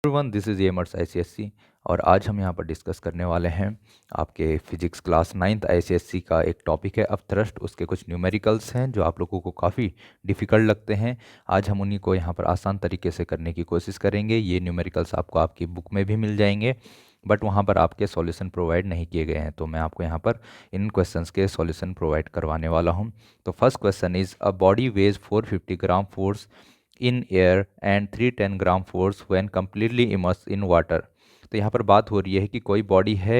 Everyone, this is एमर्स ICSC और आज हम यहाँ पर डिस्कस करने वाले हैं आपके फिजिक्स क्लास 9th आईसीएससी का एक टॉपिक है अपथ्रस्ट। उसके कुछ न्यूमेरिकल्स हैं जो आप लोगों को काफ़ी डिफ़िकल्ट लगते हैं। आज हम उन्हीं को यहाँ पर आसान तरीके से करने की कोशिश करेंगे। ये न्यूमेरिकल्स आपको आपकी बुक में भी मिल जाएंगे, बट वहाँ पर आपके सॉल्यूशन प्रोवाइड नहीं किए गए हैं, तो मैं आपको यहाँ पर इन क्वेश्चंस के सॉल्यूशन प्रोवाइड करवाने वाला हूँ। तो first question is a body weighs 450 gram force in air and 310 gram force when completely immersed in water। तो यहाँ पर बात हो रही है कि कोई बॉडी है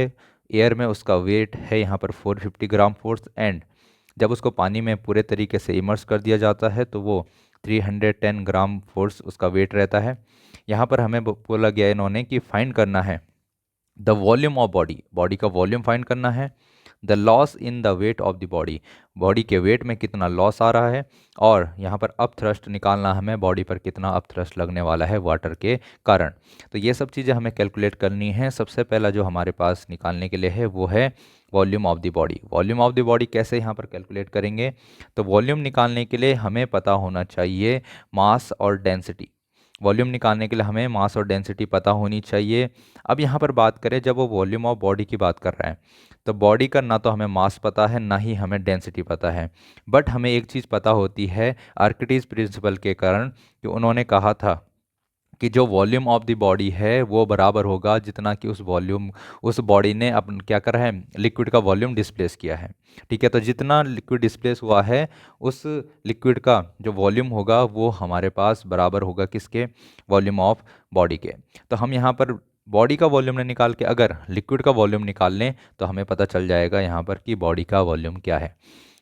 एयर में, उसका वेट है यहाँ पर 450 ग्राम फोर्स, एंड जब उसको पानी में पूरे तरीके से इमर्स कर दिया जाता है तो वो 310 ग्राम फोर्स उसका वेट रहता है। यहाँ पर हमें बोला गया इन्होंने कि फाइंड करना है the volume of body, body का वॉल्यूम फाइंड करना है, the loss in the weight of the body, body के वेट में कितना लॉस आ रहा है, और यहाँ पर अप थ्रस्ट निकालना हमें, बॉडी पर कितना अप थ्रस्ट लगने वाला है वाटर के कारण। तो ये सब चीज़ें हमें कैलकुलेट करनी है। सबसे पहला जो हमारे पास निकालने के लिए है वो है volume of the body. Volume of the body कैसे यहाँ पर कैलकुलेट करेंगे? तो वॉल्यूम निकालने के लिए हमें पता होना चाहिए मास और डेंसिटी। वॉल्यूम निकालने के लिए हमें मास और डेंसिटी पता होनी चाहिए। अब यहाँ पर बात करें, जब वो वॉल्यूम ऑफ बॉडी की बात कर रहा है तो बॉडी का ना तो हमें मास पता है ना ही हमें डेंसिटी पता है, बट हमें एक चीज़ पता होती है आर्किमिडीज प्रिंसिपल के कारण, कि उन्होंने कहा था कि जो वॉल्यूम ऑफ द बॉडी है वो बराबर होगा जितना कि उस बॉडी ने अपन क्या करा है, लिक्विड का वॉल्यूम डिस्प्लेस किया है। ठीक है, तो जितना लिक्विड डिस्प्लेस हुआ है उस लिक्विड का जो वॉल्यूम होगा वो हमारे पास बराबर होगा किसके, वॉल्यूम ऑफ बॉडी के। तो हम यहाँ पर बॉडी का वॉल्यूम ने निकाल के अगर लिक्विड का वॉल्यूम निकाल लें तो हमें पता चल जाएगा यहाँ पर कि बॉडी का वॉल्यूम क्या है।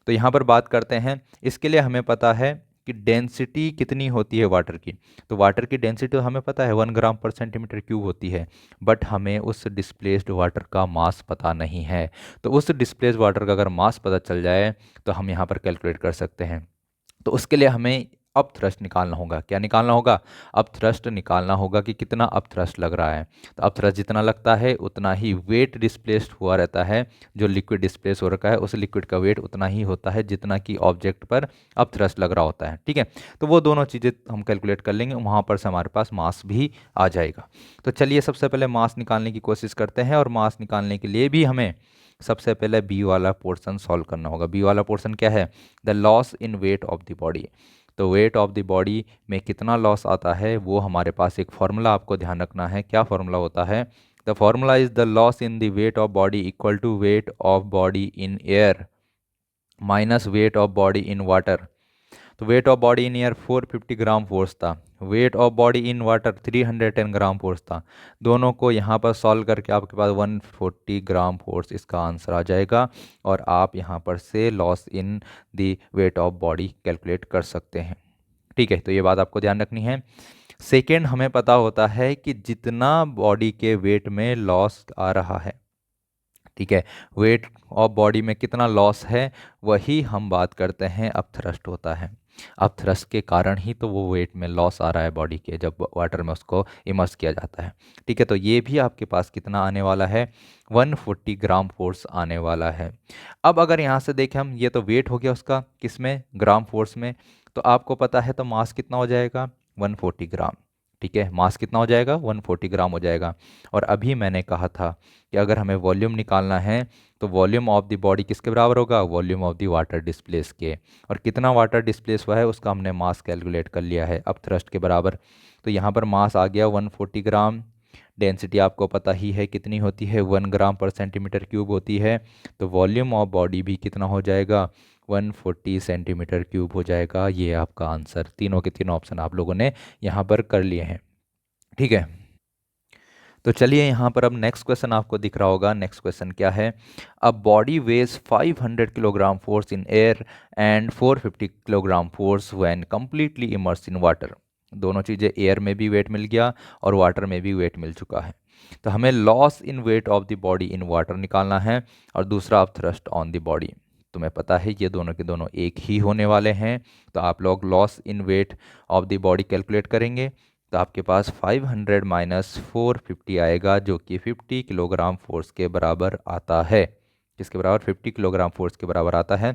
तो यहाँ पर बात करते हैं, इसके लिए हमें पता है कि डेंसिटी कितनी होती है वाटर की। तो वाटर की डेंसिटी तो हमें पता है 1 ग्राम/सेंटीमीटर क्यूब होती है, बट हमें उस डिस्प्लेस्ड वाटर का मास पता नहीं है। तो उस डिस्प्लेस्ड वाटर का अगर मास पता चल जाए तो हम यहाँ पर कैलकुलेट कर सकते हैं। तो उसके लिए हमें अप थ्रस्ट निकालना होगा। क्या निकालना होगा? अप थ्रस्ट निकालना होगा कि कितना अप थ्रस्ट लग रहा है। तो अप थ्रस्ट जितना लगता है उतना ही वेट डिस्प्लेस्ड हुआ रहता है। जो लिक्विड डिस्प्लेस हो रखा है उस लिक्विड का वेट उतना ही होता है जितना कि ऑब्जेक्ट पर अप थ्रस्ट लग रहा होता है। ठीक है, तो वो दोनों चीज़ें हम कैलकुलेट कर लेंगे, वहाँ पर से हमारे पास मास भी आ जाएगा। तो चलिए सबसे पहले मास निकालने की कोशिश करते हैं, और मास निकालने के लिए भी हमें सबसे पहले बी वाला पोर्शन सॉल्व करना होगा। बी वाला पोर्शन क्या है? The loss in weight of the body. तो वेट ऑफ द बॉडी में कितना लॉस आता है वो हमारे पास एक फार्मूला आपको ध्यान रखना है। क्या फार्मूला होता है? The formula is the loss in the weight of body equal to weight of body in air minus weight of body in water. तो weight of body in air 450 gram force था, weight of body in water 310 gram force था। दोनों को यहाँ पर solve करके आपके पास 140 gram force इसका आंसर आ जाएगा, और आप यहाँ पर से loss in the weight of body calculate कर सकते हैं। ठीक है, तो ये बात आपको ध्यान रखनी है। सेकेंड, हमें पता होता है कि जितना बॉडी के वेट में लॉस आ रहा है, ठीक है, वेट ऑफ बॉडी में कितना लॉस है वही हम बात करते हैं अप थ्रस्ट होता है। अप थ्रस्ट के कारण ही तो वो वेट में लॉस आ रहा है बॉडी के, जब वाटर में उसको इमर्स किया जाता है। ठीक है, तो ये भी आपके पास कितना आने वाला है, 140 ग्राम फोर्स आने वाला है। अब अगर यहाँ से देखें हम, ये तो वेट हो गया उसका, किस में, ग्राम फोर्स में। तो आपको पता है तो मास कितना हो जाएगा, 140 ग्राम। ठीक है, मास कितना हो जाएगा, 140 ग्राम हो जाएगा। और अभी मैंने कहा था कि अगर हमें वॉल्यूम निकालना है तो वॉल्यूम ऑफ द बॉडी किसके बराबर होगा, volume of the water displace के। और कितना वाटर डिस्प्लेस हुआ है उसका हमने मास कैलकुलेट कर लिया है अप थ्रस्ट के बराबर। तो यहाँ पर मास आ गया 140 ग्राम। डेंसिटी आपको पता ही है कितनी होती है, 1 ग्राम/सेंटीमीटर क्यूब होती है। तो वॉल्यूम ऑफ बॉडी भी कितना हो जाएगा, 140 सेंटीमीटर क्यूब हो जाएगा। ये आपका आंसर, तीनों के तीनों ऑप्शन आप लोगों ने यहाँ पर कर लिए हैं। ठीक है, तो चलिए यहाँ पर अब नेक्स्ट क्वेश्चन आपको दिख रहा होगा। नेक्स्ट क्वेश्चन क्या है? A body weighs 500 kilogram force in air and 450 kilogram force when completely immerse in water. दोनों चीज़ें, एयर में भी वेट मिल गया और वाटर में भी वेट मिल चुका है। तो हमें loss in weight of the body in water निकालना है, और दूसरा of thrust on the body. तुम्हें पता है ये दोनों के दोनों एक ही होने वाले हैं, तो आप लोग loss in weight of the body calculate करेंगे। तो आपके पास 500 माइनस 450 आएगा, जो कि 50 किलोग्राम फोर्स के बराबर आता है। किसके बराबर, 50 किलोग्राम फोर्स के बराबर आता है।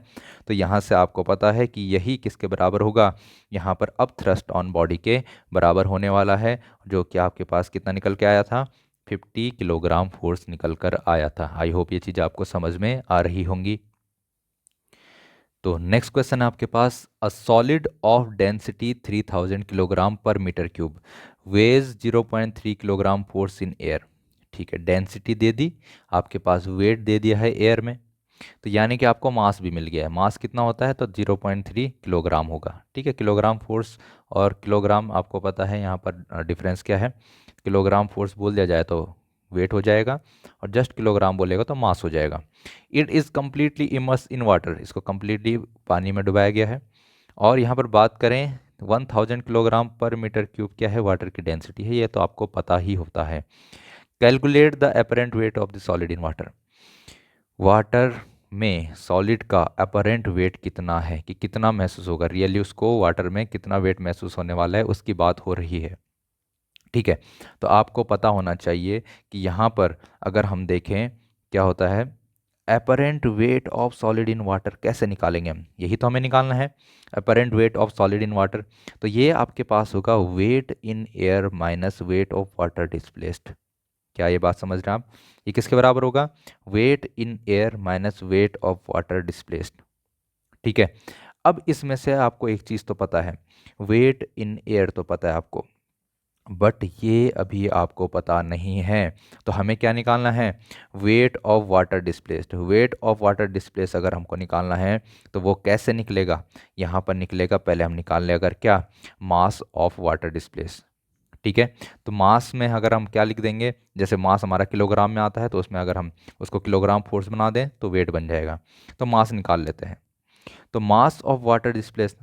तो यहाँ से आपको पता है कि यही किसके बराबर होगा, यहाँ पर अब थ्रस्ट ऑन बॉडी के बराबर होने वाला है, जो कि आपके पास कितना निकल के आया था, 50 किलोग्राम फोर्स निकल कर आया था। आई होप ये चीज़ आपको समझ में आ रही होंगी। तो नेक्स्ट क्वेश्चन है आपके पास, a solid of density 3000 kilogram पर metre cube weighs 0.3 kilogram force in air. ठीक है, डेंसिटी दे दी, आपके पास वेट दे दिया है एयर में, तो यानी कि आपको मास भी मिल गया है। मास कितना होता है, तो 0.3 किलोग्राम होगा। ठीक है, किलोग्राम फोर्स और किलोग्राम आपको पता है यहाँ पर डिफरेंस क्या है। किलोग्राम फोर्स बोल दिया जाए तो वेट हो जाएगा, और जस्ट किलोग्राम बोलेगा तो मास हो जाएगा। It is completely immerse in water, इसको कम्प्लीटली पानी में डुबाया गया है। और यहाँ पर बात करें 1000 किलोग्राम पर मीटर क्यूब क्या है, वाटर की डेंसिटी है, ये तो आपको पता ही होता है। Calculate the apparent weight of the solid in water. Water में सॉलिड का अपरेंट वेट कितना है, कि कितना महसूस होगा, रियली उसको वाटर में कितना वेट महसूस होने वाला है, उसकी बात हो रही है। ठीक है, तो आपको पता होना चाहिए कि यहाँ पर अगर हम देखें क्या होता है, apparent weight of solid in water कैसे निकालेंगे हम, यही तो हमें निकालना है, apparent weight of solid in water. तो ये आपके पास होगा weight in air minus weight of water displaced. क्या ये बात समझ रहे हैं आप, ये किसके बराबर होगा, weight in air minus weight of water displaced. ठीक है, अब इसमें से आपको एक चीज़ तो पता है, वेट इन एयर तो पता है आपको, बट ये अभी आपको पता नहीं है। तो हमें क्या निकालना है, wait of water displaced. Wait of water displace अगर हमको निकालना है तो वो कैसे निकलेगा, यहाँ पर निकलेगा, पहले हम निकाल लें अगर क्या, मास ऑफ वाटर डिस्प्लेस। ठीक है, तो मास में अगर हम क्या लिख देंगे, जैसे मास हमारा किलोग्राम में आता है, तो उसमें अगर हम उसको किलोग्राम फोर्स बना दें तो वेट बन जाएगा। तो मास निकाल लेते हैं। तो mass of water displace,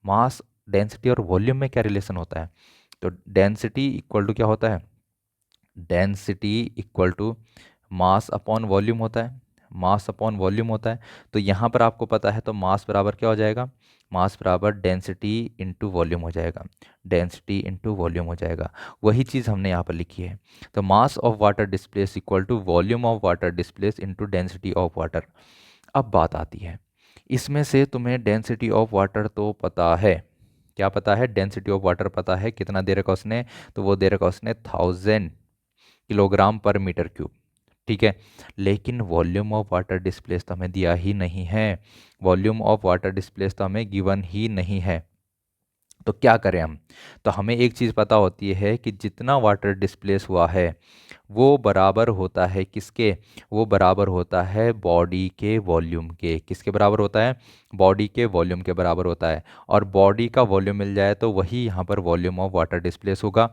mass, density और वॉल्यूम में क्या रिलेशन होता है, तो डेंसिटी इक्वल टू क्या होता है, density equal to mass upon volume होता है, मास अपॉन वॉल्यूम होता है। तो यहाँ पर आपको पता है, तो मास बराबर क्या हो जाएगा, मास बराबर डेंसिटी इंटू वॉल्यूम हो जाएगा, डेंसिटी इंटू वॉल्यूम हो जाएगा। वही चीज़ हमने यहाँ पर लिखी है। तो mass of water displace equal to volume of water displace into density of water. अब बात आती है, इसमें से तुम्हें डेंसिटी ऑफ वाटर तो पता है, क्या पता है, डेंसिटी ऑफ वाटर पता है, कितना दे रखा उसने, तो वो दे रखा उसने 1000 किलोग्राम पर मीटर क्यूब। ठीक है, लेकिन वॉल्यूम ऑफ वाटर डिस्प्लेस तो हमें दिया ही नहीं है, वॉल्यूम ऑफ वाटर डिस्प्लेस तो हमें गिवन ही नहीं है। तो क्या करें हम, तो हमें एक चीज़ पता होती है कि जितना वाटर डिस्प्लेस हुआ है वो बराबर होता है किसके, वो बराबर होता है बॉडी के वॉल्यूम के। किसके बराबर होता है, बॉडी के वॉल्यूम के बराबर होता है। और बॉडी का वॉल्यूम मिल जाए तो वही यहाँ पर वॉल्यूम ऑफ वाटर डिस्प्लेस होगा।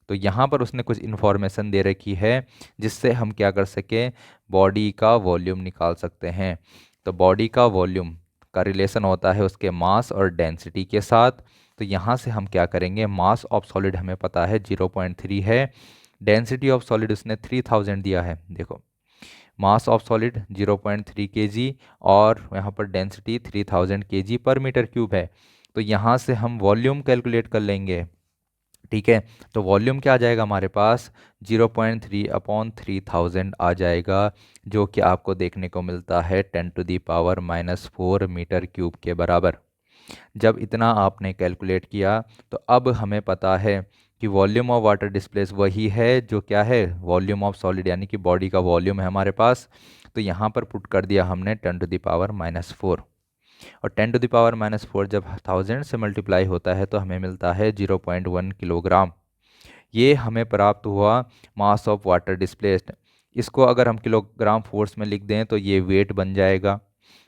तो यहाँ पर उसने कुछ इन्फॉर्मेशन दे रखी है जिससे हम क्या कर सकें, बॉडी का वॉल्यूम निकाल सकते हैं। तो बॉडी का वॉल्यूम का रिलेशन होता है उसके मास और डेंसिटी के साथ। तो यहाँ से हम क्या करेंगे, मास ऑफ सॉलिड हमें पता है 0.3 है, डेंसिटी ऑफ सॉलिड उसने 3000 दिया है, देखो मास ऑफ सॉलिड 0.3 kg और यहाँ पर डेंसिटी 3000 kg पर मीटर क्यूब है। तो यहाँ से हम वॉल्यूम कैलकुलेट कर लेंगे। ठीक है, तो वॉल्यूम क्या आ जाएगा हमारे पास, 0.3 अपॉन 3000 आ जाएगा, जो कि आपको देखने को मिलता है 10⁻⁻⁴ मीटर क्यूब के बराबर। जब इतना आपने कैलकुलेट किया तो अब हमें पता है कि वॉल्यूम ऑफ वाटर डिस्प्लेस वही है जो क्या है, वॉल्यूम ऑफ सॉलिड, यानी कि बॉडी का वॉल्यूम है हमारे पास। तो यहाँ पर पुट कर दिया हमने 10⁻⁻⁴, और 10⁻⁻⁴ जब 1000 से मल्टीप्लाई होता है तो हमें मिलता है 0.1 किलोग्राम। ये हमें प्राप्त हुआ मास ऑफ वाटर डिस्प्लेस्ड। इसको अगर हम किलोग्राम फोर्स में लिख दें तो ये वेट बन जाएगा,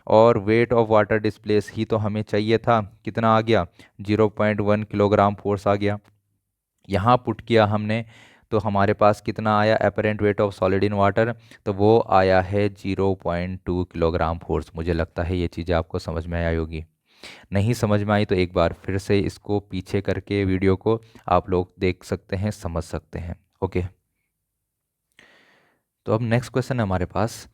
और वेट ऑफ वाटर डिस्प्लेस ही तो हमें चाहिए था, कितना आ गया, 0.1 किलोग्राम फोर्स आ गया। यहाँ पुट किया हमने तो हमारे पास कितना आया, apparent wait of solid in water, तो वो आया है 0.2 किलोग्राम फोर्स। मुझे लगता है ये चीज़ें आपको समझ में आई होगी। नहीं समझ में आई तो एक बार फिर से इसको पीछे करके वीडियो को आप लोग देख सकते हैं, समझ सकते हैं। ओके, तो अब नेक्स्ट क्वेश्चन है हमारे पास,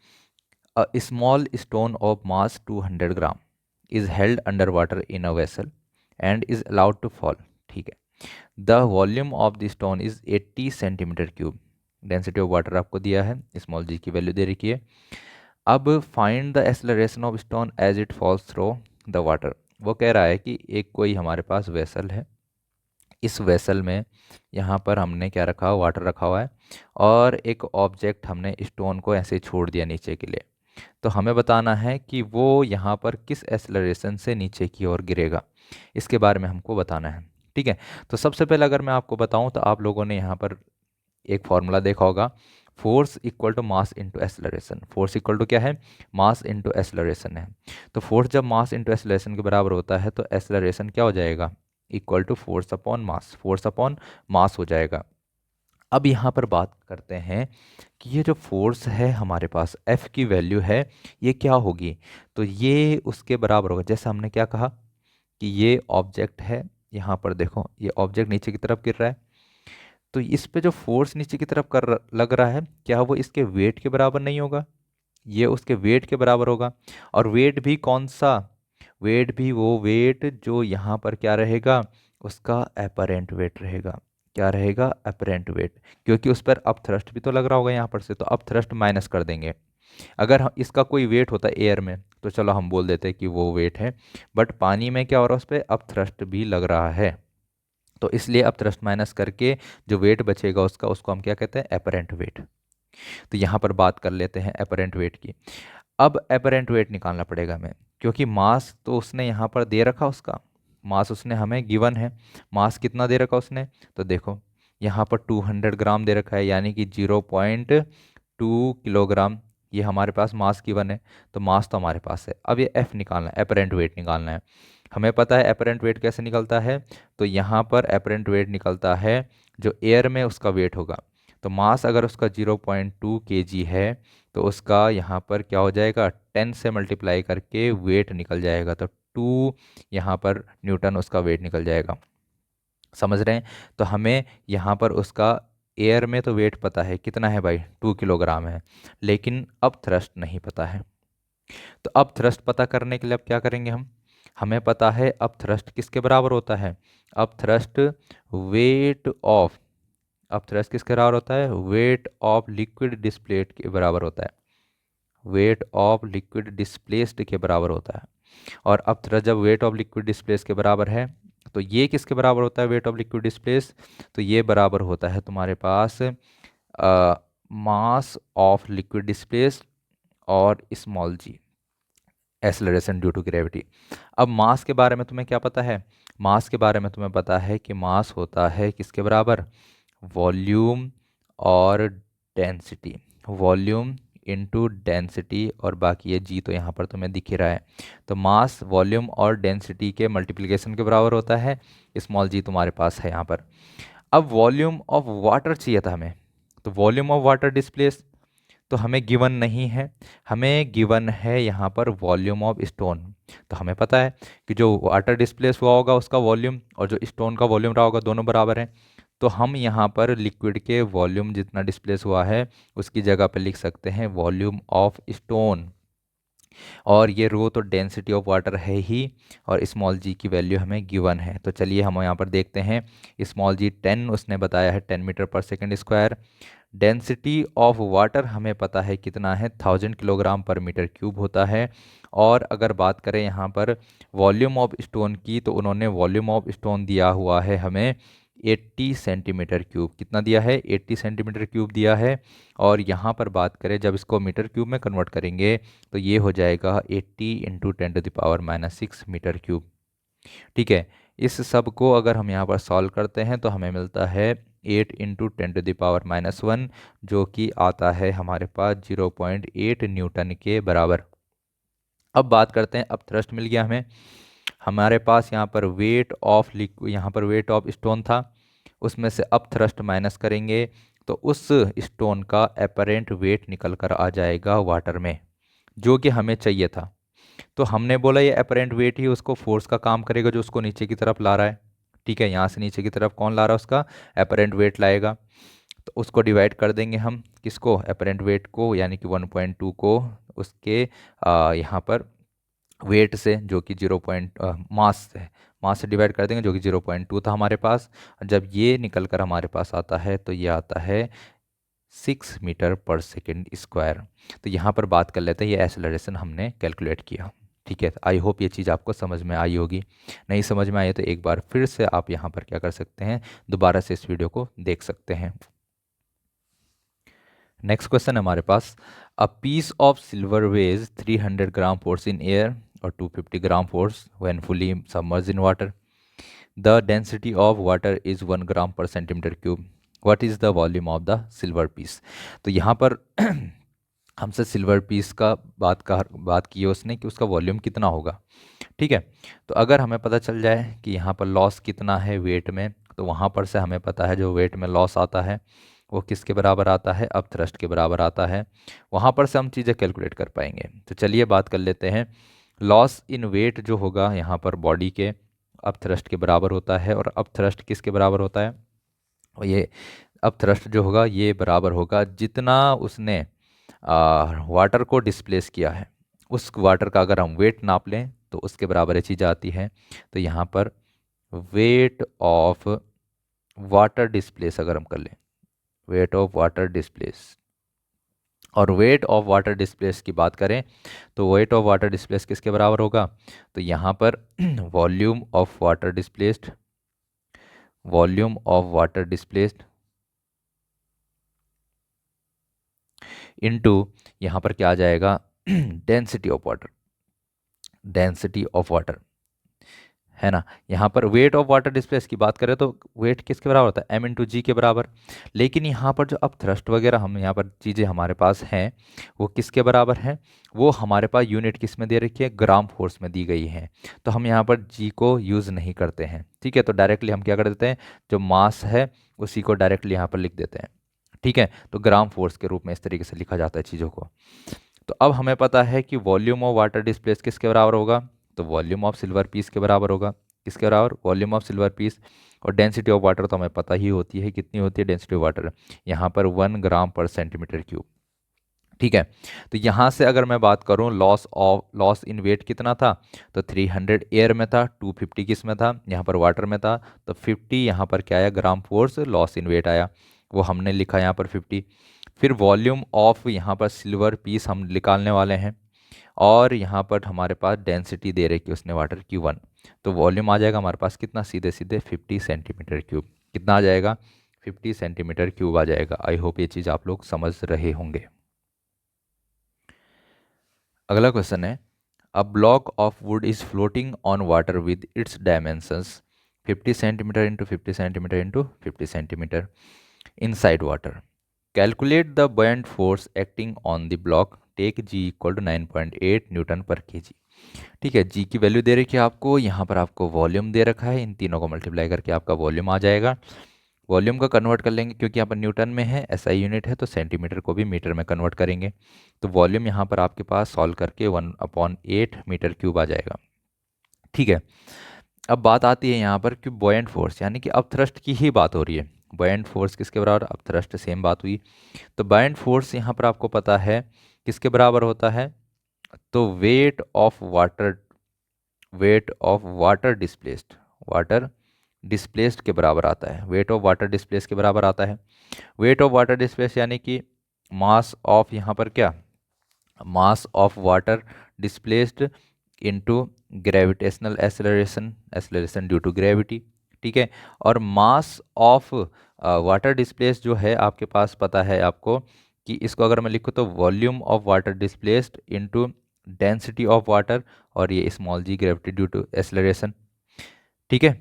a small stone of mass 200 gram is held under water in a vessel and is allowed to fall. ठीक है, the volume of the stone is 80 centimetre cube, density of water आपको दिया है, small जी की value दे रखी है, अब find the acceleration of stone age it falls through the water. वो कह रहा है कि एक कोई हमारे पास वेसल है, इस वेसल में यहाँ पर हमने क्या रखा हुआ, वाटर रखा हुआ है, और एक ऑब्जेक्ट हमने स्टोन को ऐसे छोड़ दिया नीचे के लिए। तो हमें बताना है कि वो यहाँ पर किस एक्सेलरेशन से नीचे की ओर गिरेगा, इसके बारे में हमको बताना है। ठीक है, तो सबसे पहले अगर मैं आपको बताऊं तो आप लोगों ने यहाँ पर एक फॉर्मूला देखा होगा, force equal to mass into acceleration. Force equal to क्या है, मास इंटू एक्सेलरेशन है। तो फोर्स जब मास इंटू एक्सेलरेशन के बराबर होता है तो एक्सेलरेशन क्या हो जाएगा, equal to force upon mass, force upon mass हो जाएगा। अब यहाँ पर बात करते हैं कि ये जो फोर्स है हमारे पास, F की वैल्यू है, ये क्या होगी, तो ये उसके बराबर होगा, जैसे हमने क्या कहा कि ये ऑब्जेक्ट है, यहाँ पर देखो ये ऑब्जेक्ट नीचे की तरफ गिर रहा है, तो इस पे जो फोर्स नीचे की तरफ लग रहा है, क्या वो इसके वेट के बराबर नहीं होगा, ये उसके वेट के बराबर होगा। और वेट भी कौन सा, वेट भी वो वेट जो यहाँ पर क्या रहेगा, उसका एपरेंट वेट रहेगा। क्या रहेगा, एपरेंट वेट, क्योंकि उस पर अप थ्रस्ट भी तो लग रहा होगा यहाँ पर से, तो अप थ्रस्ट माइनस कर देंगे। अगर इसका कोई वेट होता है एयर में तो चलो हम बोल देते हैं कि वो वेट है, बट पानी में क्या हो रहा है, उस पर अप थ्रस्ट भी लग रहा है, तो इसलिए अप थ्रस्ट माइनस करके जो वेट बचेगा उसका, उसको हम क्या कहते हैं, एपरेंट वेट। तो यहाँ पर बात कर लेते हैं एपरेंट वेट की। अब एपरेंट वेट निकालना पड़ेगा हमें, क्योंकि मास तो उसने यहाँ पर दे रखा, उसका मास उसने हमें गिवन है। मास कितना दे रखा उसने, तो देखो यहाँ पर 200 ग्राम दे रखा है, यानी कि 0.2 किलोग्राम, ये हमारे पास मास गिवन है। तो मास तो हमारे पास है, अब ये एफ निकालना है, एपरेंट वेट निकालना है। हमें पता है एपरेंट वेट कैसे निकलता है, तो यहाँ पर एपरेंट वेट निकलता है जो एयर में उसका वेट होगा। तो मास अगर उसका 0.2 kg है, तो उसका यहाँ पर क्या हो जाएगा, 10 से मल्टीप्लाई करके वेट निकल जाएगा, तो 2 यहाँ पर न्यूटन उसका वेट निकल जाएगा। समझ रहे हैं, तो हमें यहाँ पर उसका एयर में तो वेट पता है कितना है भाई, 2 किलोग्राम है, लेकिन अब थ्रस्ट नहीं पता है। तो अब थ्रस्ट पता करने के लिए अब क्या करेंगे हम, हमें पता है अब थ्रस्ट किसके बराबर होता है, अब थ्रस्ट वेट ऑफ, अब थ्रस्ट किसके बराबर होता है, वेट ऑफ लिक्विड डिस्प्लेस्ड के बराबर होता है, वेट ऑफ लिक्विड डिस्प्लेस्ड के बराबर होता है। और अब थ्रस्ट जब वेट ऑफ लिक्विड डिस्प्लेस के बराबर है, तो ये किसके बराबर होता है, वेट ऑफ लिक्विड डिस्प्लेस, तो ये बराबर होता है तुम्हारे पास मास ऑफ लिक्विड डिस्प्लेस और small g, acceleration due to gravity. अब मास के बारे में तुम्हें क्या पता है, मास के बारे में तुम्हें पता है कि मास होता है किसके बराबर, वॉल्यूम और डेंसिटी, वॉल्यूम इनटू डेंसिटी, और बाकी ये जी तो यहाँ पर तुम्हें दिख ही रहा है। तो मास वॉल्यूम और डेंसिटी के मल्टीप्लिकेशन के बराबर होता है, स्मॉल जी तुम्हारे पास है यहाँ पर। अब वॉल्यूम ऑफ वाटर चाहिए था हमें, तो वॉल्यूम ऑफ वाटर डिस्प्लेस तो हमें गिवन नहीं है, हमें गिवन है यहाँ पर वॉल्यूम ऑफ स्टोन। तो हमें पता है कि जो वाटर डिस्प्लेस हुआ होगा उसका वॉल्यूम और जो स्टोन का वॉल्यूम रहा होगा दोनों बराबर हैं। तो हम यहाँ पर लिक्विड के वॉल्यूम जितना डिस्प्लेस हुआ है उसकी जगह पर लिख सकते हैं वॉल्यूम ऑफ स्टोन, और ये रो तो डेंसिटी ऑफ वाटर है ही, और स्मॉल जी की वैल्यू हमें गिवन है। तो चलिए हम यहाँ पर देखते हैं, स्मॉल जी 10 उसने बताया है, 10 मीटर पर second square. Density of water हमें पता है कितना है, 1000 किलोग्राम पर मीटर क्यूब होता है। और अगर बात करें यहाँ पर वॉल्यूम ऑफ स्टोन की, तो उन्होंने वॉल्यूम ऑफ स्टोन दिया हुआ है हमें 80 सेंटीमीटर क्यूब, कितना दिया है, 80 सेंटीमीटर क्यूब दिया है। और यहाँ पर बात करें जब इसको मीटर क्यूब में कन्वर्ट करेंगे तो ये हो जाएगा 80 इंटू 10⁻⁻6 मीटर क्यूब। ठीक है, इस सब को अगर हम यहाँ पर सॉल्व करते हैं तो हमें मिलता है 8 इंटू 10⁻⁻1, जो कि आता है हमारे पास 0.8 न्यूटन के बराबर। अब बात करते हैं, अब थ्रस्ट मिल गया हमें, हमारे पास यहाँ पर वेट ऑफ लिक्विड, यहाँ पर वेट ऑफ स्टोन था, उसमें से अब थ्रस्ट माइनस करेंगे तो उस स्टोन का एपरेंट वेट निकल कर आ जाएगा वाटर में, जो कि हमें चाहिए था। तो हमने बोला ये अपरेंट वेट ही उसको फोर्स का काम करेगा जो उसको नीचे की तरफ ला रहा है। ठीक है, यहाँ से नीचे की तरफ कौन ला रहा है, उसका अपरेंट वेट लाएगा। तो उसको डिवाइड कर देंगे हम, किसको, अपरेंट वेट को, यानी कि 1.2 को उसके यहाँ पर वेट से, जो कि मास है, मास से डिवाइड कर देंगे, जो कि 0.2 था हमारे पास। जब ये निकल कर हमारे पास आता है तो ये आता है 6 मीटर पर सेकेंड स्क्वायर। तो यहाँ पर बात कर लेते हैं, ये एक्सेलरेशन हमने कैलकुलेट किया। ठीक है, आई होप ये चीज़ आपको समझ में आई होगी। नहीं समझ में आई तो एक बार फिर से आप यहाँ पर क्या कर सकते हैं, दोबारा से इस वीडियो को देख सकते हैं। नेक्स्ट क्वेश्चन है हमारे पास, a piece of silver weighs 300 gram force in air और 250 gram force when fully submerge in water. The density of water is 1 gram पर centimetre cube. What is the volume of the silver piece. तो यहाँ पर हमसे silver piece का बात की है उसने कि उसका वॉल्यूम कितना होगा। ठीक है, तो अगर हमें पता चल जाए कि यहाँ पर लॉस कितना है वेट में, तो वहाँ पर से हमें पता है जो वेट में लॉस आता है वो किसके बराबर आता है, अब थ्रस्ट के बराबर आता है। वहाँ पर से हम चीज़ें कैलकुलेट कर पाएंगे। तो चलिए बात कर लेते हैं। लॉस इन वेट जो होगा यहाँ पर बॉडी के अब थ्रस्ट के बराबर होता है, और अब थ्रस्ट किसके बराबर होता है, और ये अब थ्रस्ट जो होगा ये बराबर होगा जितना उसने वाटर को डिस्प्लेस किया है, उस वाटर का अगर हम वेट नाप लें तो उसके बराबर ये चीज़ आती है। तो यहाँ पर वेट ऑफ वाटर डिस्प्लेस अगर हम कर लें, वेट ऑफ वाटर डिस्प्लेस, और वेट ऑफ वाटर डिस्प्लेस की बात करें तो वेट ऑफ वाटर डिस्प्लेस किसके बराबर होगा, तो यहाँ पर volume of water displaced, volume of water displaced into यहाँ पर क्या आ जाएगा, density of water, density of water है ना। यहाँ पर वेट ऑफ वाटर डिस्प्लेस की बात करें तो वेट किसके बराबर होता है, m इंटू जी के बराबर। लेकिन यहाँ पर जो अब थ्रस्ट वगैरह हम यहाँ पर चीज़ें हमारे पास हैं वो किसके बराबर हैं, वो हमारे पास यूनिट किस में दे रखी है, ग्राम फोर्स में दी गई है। तो हम यहाँ पर जी को यूज़ नहीं करते हैं। ठीक है, तो डायरेक्टली हम क्या कर देते हैं, जो मास है उसी को डायरेक्टली यहाँ पर लिख देते हैं। ठीक है, तो ग्राम फोर्स के रूप में इस तरीके से लिखा जाता है चीज़ों को। तो अब हमें पता है कि वॉल्यूम ऑफ वाटर डिस्प्लेस किसके बराबर होगा, तो वॉल्यूम ऑफ सिल्वर पीस के बराबर होगा। किसके बराबर, वॉल्यूम ऑफ सिल्वर पीस। और डेंसिटी ऑफ वाटर तो हमें पता ही होती है, कितनी होती है डेंसिटी ऑफ वाटर, यहाँ पर 1 ग्राम पर सेंटीमीटर क्यूब। ठीक है, तो यहाँ से अगर मैं बात करूँ लॉस इन वेट कितना था, तो 300 एयर में था, 250 किस में था, यहाँ पर वाटर में था। तो 50 यहाँ पर क्या आया, gram force loss in wait आया, वो हमने लिखा यहाँ पर 50। फिर वॉल्यूम ऑफ यहाँ पर सिल्वर पीस हम निकालने वाले हैं, और यहाँ पर हमारे पास डेंसिटी दे रखी है उसने वाटर की 1। तो वॉल्यूम आ जाएगा हमारे पास कितना, सीधे सीधे 50 सेंटीमीटर क्यूब। कितना आ जाएगा, 50 सेंटीमीटर क्यूब आ जाएगा। आई होप ये चीज़ आप लोग समझ रहे होंगे। अगला क्वेश्चन है, a block of wood is floating on water with its dimensions 50 centimetre into 50 centimetre into 50 centimetre inside water. Calculate the buoyant force acting on the block, take g equal to 9.8 newton per kg. ठीक है, जी की value दे रखी है आपको, यहाँ पर आपको volume दे रखा है, इन तीनों को मल्टीप्लाई करके आपका वॉल्यूम आ जाएगा। वॉल्यूम का कन्वर्ट कर लेंगे क्योंकि यहाँ पर न्यूटन में है, एसआई यूनिट है, तो सेंटीमीटर को भी मीटर में कन्वर्ट करेंगे। तो वॉल्यूम यहाँ पर आपके पास सॉल्व करके 1/8 मीटर क्यूब आ जाएगा। ठीक है, अब बात आती है यहाँ पर कि बॉयंट फोर्स यानी कि अब थ्रस्ट की ही बात हो रही है। बॉयंट फोर्स किसके बराबर, अब थ्रस्ट सेम बात हुई। तो बॉयंट फोर्स यहाँ पर आपको पता है किसके बराबर होता है, तो weight of water, wait of water displaced, water displaced के बराबर आता है, वेट ऑफ वाटर डिस्प्लेस के बराबर आता है। वेट ऑफ वाटर डिस्प्लेस यानी कि मास ऑफ यहाँ पर क्या, mass of water displaced into gravitational acceleration, acceleration due to gravity. ठीक है, और मास ऑफ वाटर डिस्प्लेस जो है आपके पास पता है आपको कि इसको अगर मैं लिखूँ तो volume of water displaced into density of water, और ये small g gravity due to acceleration. ठीक है,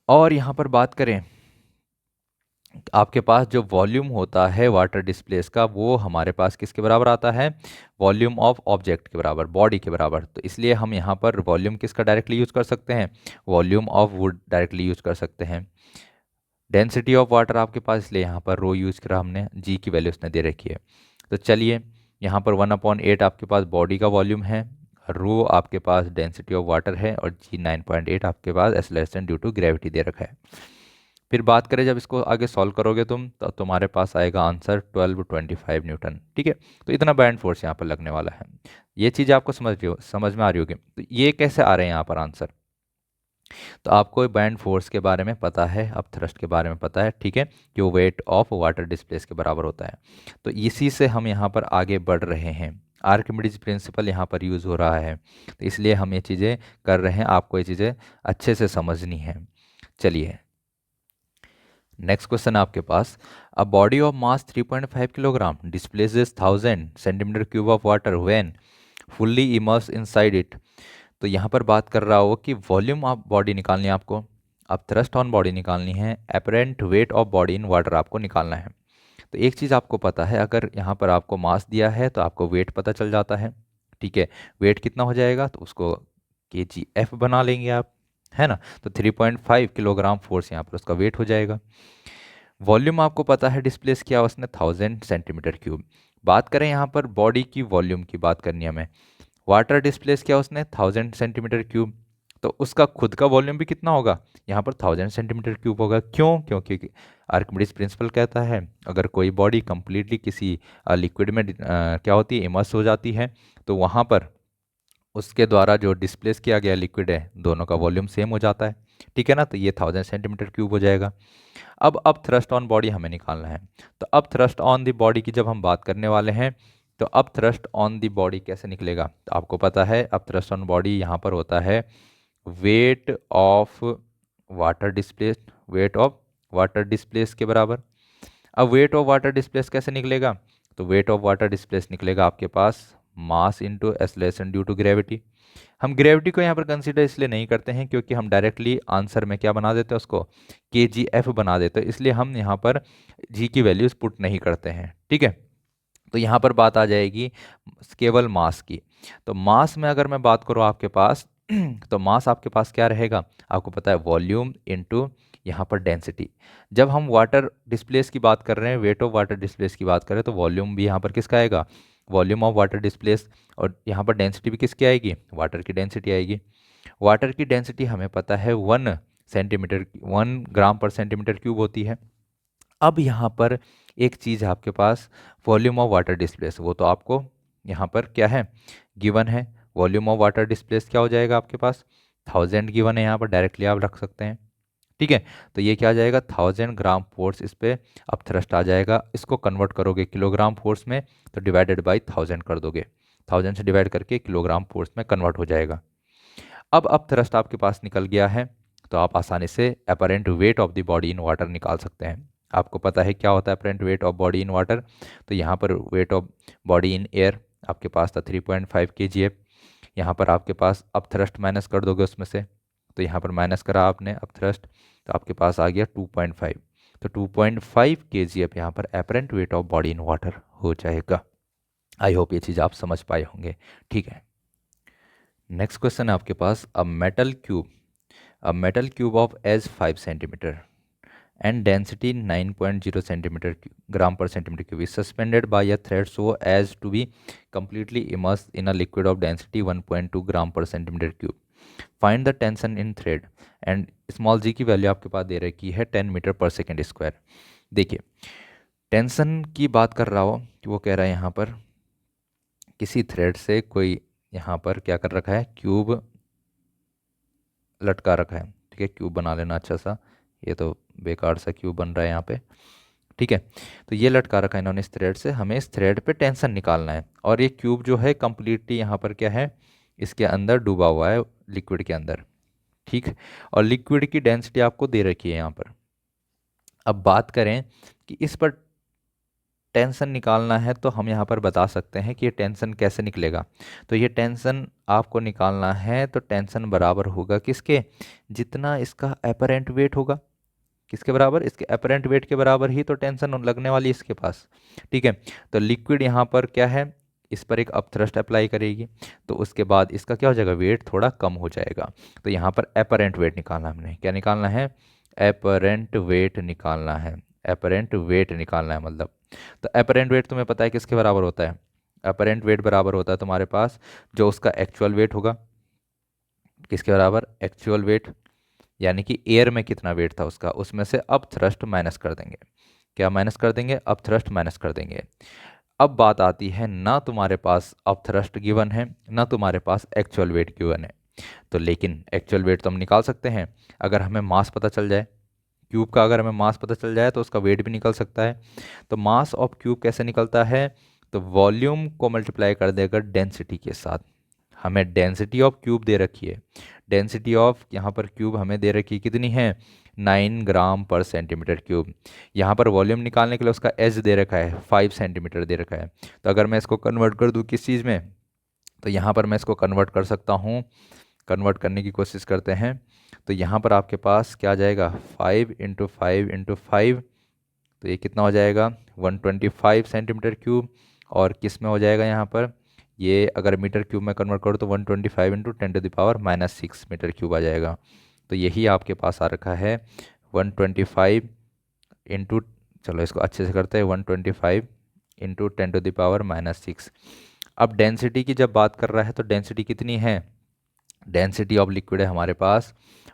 और यहाँ पर बात करें आपके पास जो वॉल्यूम होता है वाटर डिस्प्लेस का, वो हमारे पास किसके बराबर आता है, वॉल्यूम ऑफ ऑब्जेक्ट के बराबर, बॉडी के बराबर। तो इसलिए हम यहाँ पर वॉल्यूम किसका डायरेक्टली यूज़ कर सकते हैं, volume of would directly use कर सकते हैं। डेंसिटी ऑफ वाटर आपके पास, इसलिए यहाँ पर रो यूज़ करा हमने, जी की वैल्यू उसने दे रखी है। तो चलिए यहाँ पर 1/8 आपके पास बॉडी का वॉल्यूम है, रो आपके पास डेंसिटी ऑफ वाटर है, और जी 9.8 आपके पास एक्सेलरेशन ड्यू टू ग्रेविटी दे रखा है। फिर बात करें जब इसको आगे सॉल्व करोगे तुम तो तुम्हारे पास आएगा आंसर 1225 न्यूटन। ठीक है, तो इतना बैंड फोर्स यहाँ पर लगने वाला है। ये चीज़ आपको समझ में आ रही होगी। तो ये कैसे आ रहे हैं यहाँ पर आंसर, तो आपको बैंड फोर्स के बारे में पता है, अब थ्रस्ट के बारे में पता है, ठीक है, कि वो वेट ऑफ वाटर डिस्प्लेस के बराबर होता है। तो इसी से हम यहाँ पर आगे बढ़ रहे हैं, आर्किमिडीज प्रिंसिपल यहाँ पर यूज़ हो रहा है, तो इसलिए हम ये चीज़ें कर रहे हैं, आपको ये चीज़ें अच्छे से समझनी है। चलिए नेक्स्ट क्वेश्चन आपके पास, a body of mass 3.5 kilogram displaces 1000 centimetre cube of water when fully immerse inside it. तो यहाँ पर बात कर रहा हो कि वॉल्यूम ऑफ बॉडी निकालनी है आपको, अब थ्रस्ट ऑन बॉडी निकालनी है, apparent wait of body in water आपको निकालना है। तो एक चीज़ आपको पता है, अगर यहाँ पर आपको मास दिया है तो आपको वेट पता चल जाता है, ठीक है, वेट कितना हो जाएगा तो उसको kgf बना लेंगे आप, है ना, तो 3.5 किलोग्राम फोर्स यहाँ पर उसका वेट हो जाएगा। वॉल्यूम आपको पता है डिस्प्लेस किया उसने 1000 सेंटीमीटर क्यूब। बात करें यहाँ पर बॉडी की वॉल्यूम की बात करनी है हमें, वाटर डिस्प्लेस किया उसने 1000 सेंटीमीटर क्यूब, तो उसका खुद का वॉल्यूम भी कितना होगा, यहाँ पर 1000 सेंटीमीटर क्यूब होगा। क्यों? क्योंकि आर्किमिडीज प्रिंसिपल कहता है अगर कोई बॉडी कंप्लीटली किसी लिक्विड में क्या होती है, इमर्स हो जाती है, तो वहाँ पर उसके द्वारा जो डिस्प्लेस किया गया लिक्विड है दोनों का वॉल्यूम सेम हो जाता है, ठीक है ना, तो ये 1000 सेंटीमीटर क्यूब हो जाएगा। अब थ्रस्ट ऑन बॉडी हमें निकालना है, तो अब थ्रस्ट ऑन द बॉडी की जब हम बात करने वाले हैं, तो अब थ्रस्ट ऑन द बॉडी कैसे निकलेगा, तो आपको पता है अब थ्रस्ट ऑन बॉडी यहाँ पर होता है wait of water displace, wait of water displace के बराबर। अब वेट ऑफ वाटर डिस्प्लेस कैसे निकलेगा, तो वेट ऑफ वाटर डिस्प्लेस निकलेगा आपके पास mass into acceleration due to gravity. हम ग्रेविटी को यहाँ पर कंसीडर इसलिए नहीं करते हैं क्योंकि हम डायरेक्टली आंसर में क्या बना देते हैं उसको, kgf बना देते हैं, इसलिए हम यहाँ पर g की वैल्यूज पुट नहीं करते हैं, ठीक है। तो यहाँ पर बात आ जाएगी केवल मास की। तो मास में अगर मैं बात करूँ आपके पास तो मास आपके पास क्या रहेगा, आपको पता है वॉल्यूम इनटू यहाँ पर डेंसिटी। जब हम वाटर डिस्प्लेस की बात कर रहे हैं, वेट ऑफ वाटर डिस्प्लेस की बात करें, तो वॉल्यूम भी यहाँ पर किसका आएगा, वॉल्यूम ऑफ वाटर डिस्प्लेस, और यहाँ पर डेंसिटी भी किसकी आएगी, वाटर की डेंसिटी आएगी। वाटर की डेंसिटी हमें पता है 1 ग्राम पर सेंटीमीटर क्यूब होती है। अब यहाँ पर एक चीज़ है आपके पास, वॉल्यूम ऑफ वाटर डिस्प्लेस, वो तो आपको यहाँ पर क्या है, गिवन है। वॉल्यूम ऑफ वाटर डिस्प्लेस क्या हो जाएगा आपके पास, 1000 गिवन है, यहाँ पर डायरेक्टली आप रख सकते हैं, ठीक है। तो ये क्या आ जाएगा 1000 ग्राम फोर्स, इस पर अब थ्रस्ट आ जाएगा, इसको कन्वर्ट करोगे किलोग्राम फोर्स में तो डिवाइडेड बाई 1000 कर दोगे, 1000 से डिवाइड करके किलोग्राम फोर्स में कन्वर्ट हो जाएगा। अब थ्रस्ट आपके पास निकल गया है, तो आप आसानी से apparent weight of the body in water निकाल सकते हैं। आपको पता है क्या होता है apparent weight of body in water, तो यहाँ पर wait of body in air आपके पास था 3.5 kgf। यहाँ पर आपके पास अब थ्रस्ट माइनस कर दोगे उसमें से, तो यहाँ पर माइनस करा आपने अब थ्रस्ट, तो आपके पास आ गया 2.5, तो 2.5 kgf यहाँ पर apparent weight of body in water हो जाएगा। आई होप ये चीज़ आप समझ पाए होंगे, ठीक है। नेक्स्ट क्वेश्चन है आपके पास, a metal cube of edge 5 centimetre and density 9.0 centimeter gram per centimeter cube is suspended by a thread so as to be completely immersed in a liquid of density 1.2 gram per centimeter cube. Find the tension in thread and small g की value आपके पास दे रखी है 10 metre पर second square. देखिए tension की बात कर रहा हो कि वो कह रहा है यहाँ पर किसी थ्रेड से कोई यहाँ पर क्या कर रखा है, क्यूब लटका रखा है, ठीक है, क्यूब बना लेना अच्छा सा, ये तो बेकार सा क्यूब बन रहा है यहाँ पे, ठीक है। तो ये लटका रखा है इन्होंने इस थ्रेड से, हमें इस थ्रेड पे टेंशन निकालना है, और ये क्यूब जो है कम्प्लीटली यहाँ पर क्या है, इसके अंदर डूबा हुआ है लिक्विड के अंदर, ठीक। और लिक्विड की डेंसिटी आपको दे रखी है यहाँ पर। अब बात करें कि इस पर टेंशन निकालना है, तो हम यहाँ पर बता सकते हैं कि ये टेंशन कैसे निकलेगा। तो ये टेंशन आपको निकालना है, तो टेंशन बराबर होगा किसके, जितना इसका अपरेंट वेट होगा, किसके बराबर, इसके अपरेंट वेट के बराबर ही तो टेंशन लगने वाली है इसके पास, ठीक है। तो लिक्विड यहाँ पर क्या है, इस पर एक अप थ्रस्ट अप्लाई करेगी, तो उसके बाद इसका क्या हो जाएगा, वेट थोड़ा कम हो जाएगा। तो यहाँ पर अपरेंट वेट निकालना, हमने क्या निकालना है, अपरेंट वेट निकालना है, अपरेंट वेट निकालना है मतलब। तो अपरेंट वेट तुम्हें पता है किसके बराबर होता है, अपरेंट वेट बराबर होता है तुम्हारे पास जो उसका एक्चुअल वेट होगा, किसके बराबर, एक्चुअल वेट, यानी कि एयर में कितना वेट था उसका, उसमें से अब थ्रस्ट माइनस कर देंगे, क्या माइनस कर देंगे, अब थ्रस्ट माइनस कर देंगे। अब बात आती है, ना तुम्हारे पास अब थ्रस्ट गिवन है, ना तुम्हारे पास एक्चुअल वेट गिवन है, तो लेकिन एक्चुअल वेट तो हम निकाल सकते हैं अगर हमें मास पता चल जाए। क्यूब का अगर हमें मास पता चल जाए तो उसका वेट भी निकल सकता है। तो मास ऑफ क्यूब कैसे निकलता है? तो वॉल्यूम को मल्टीप्लाई कर देगा डेंसिटी के साथ। हमें डेंसिटी ऑफ क्यूब दे रखी है, डेंसिटी ऑफ यहाँ पर क्यूब हमें दे रखी है कितनी है? 9 ग्राम पर सेंटीमीटर क्यूब। यहाँ पर वॉल्यूम निकालने के लिए उसका एच दे रखा है 5 सेंटीमीटर दे रखा है। तो अगर मैं इसको कन्वर्ट कर दूँ किस चीज़ में, तो यहाँ पर मैं इसको कन्वर्ट कर सकता हूँ। कन्वर्ट करने की कोशिश करते हैं। तो यहाँ पर आपके पास क्या आ जाएगा? 5 × 5 × 5। तो ये कितना हो जाएगा? 125 सेंटीमीटर क्यूब। और किस में हो जाएगा यहाँ पर? ये अगर मीटर क्यूब में कन्वर्ट करो तो 125 × 10⁻⁻6 मीटर क्यूब आ जाएगा। तो यही आपके पास आ रखा है 125 इंटू, चलो इसको अच्छे से करते हैं, 125 × 10⁻⁻6। अब डेंसिटी की जब बात कर रहा है तो डेंसिटी कितनी है? डेंसिटी ऑफ लिक्विड है हमारे पास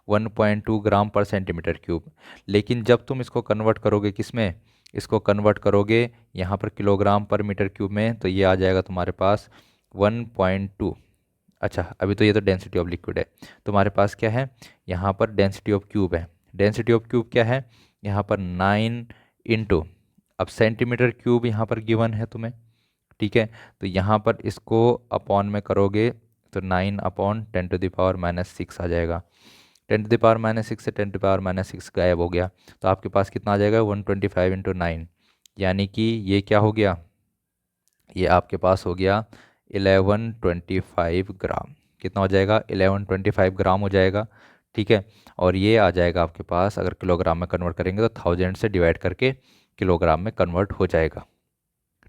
1.2 ग्राम पर सेंटीमीटर क्यूब। लेकिन जब तुम इसको कन्वर्ट करोगे किस में, इसको कन्वर्ट करोगे यहाँ पर किलोग्राम पर मीटर क्यूब में, तो ये आ जाएगा तुम्हारे पास 1.2। अच्छा, अभी तो ये तो डेंसिटी ऑफ लिक्विड है। तुम्हारे पास क्या है यहाँ पर? डेंसिटी ऑफ क्यूब है। डेंसिटी ऑफ क्यूब क्या है यहाँ पर? 9 इंटू, अब सेंटीमीटर क्यूब यहाँ पर गिवन है तुम्हें, ठीक है। तो यहाँ पर इसको अपॉन में करोगे तो 9/10⁻⁻6 आ जाएगा। 10⁻⁻6 से 10⁻⁻6 गायब हो गया। तो आपके पास कितना आ जाएगा? 125 × 9, यानी कि ये क्या हो गया? ये आपके पास हो गया 1125 ग्राम। कितना हो जाएगा? 1125 ग्राम हो जाएगा, ठीक है। और ये आ जाएगा आपके पास, अगर किलोग्राम में कन्वर्ट करेंगे तो 1000 से डिवाइड करके किलोग्राम में कन्वर्ट हो जाएगा,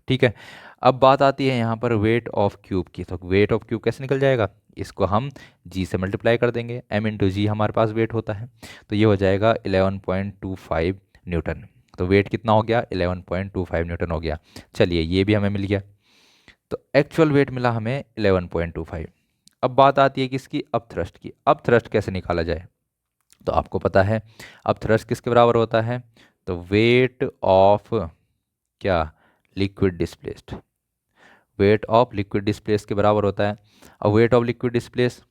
ठीक है। अब बात आती है यहाँ पर वेट ऑफ क्यूब की। तो वेट ऑफ क्यूब कैसे निकल जाएगा? इसको हम जी से मल्टीप्लाई कर देंगे, m × g हमारे पास वेट होता है। तो ये हो जाएगा 11.25 न्यूटन। तो वेट कितना हो गया? 11.25 न्यूटन हो गया। चलिए ये भी हमें मिल गया। तो एक्चुअल वेट मिला हमें 11.25। अब बात आती है किसकी? अब थ्रस्ट की। अब थ्रस्ट कैसे निकाला जाए? तो आपको पता है अब थ्रस्ट किसके बराबर होता है? तो वेट ऑफ क्या? Liquid displaced. Weight of liquid displace के बराबर होता है। अब वेट ऑफ लिक्विड डिस्प्लेस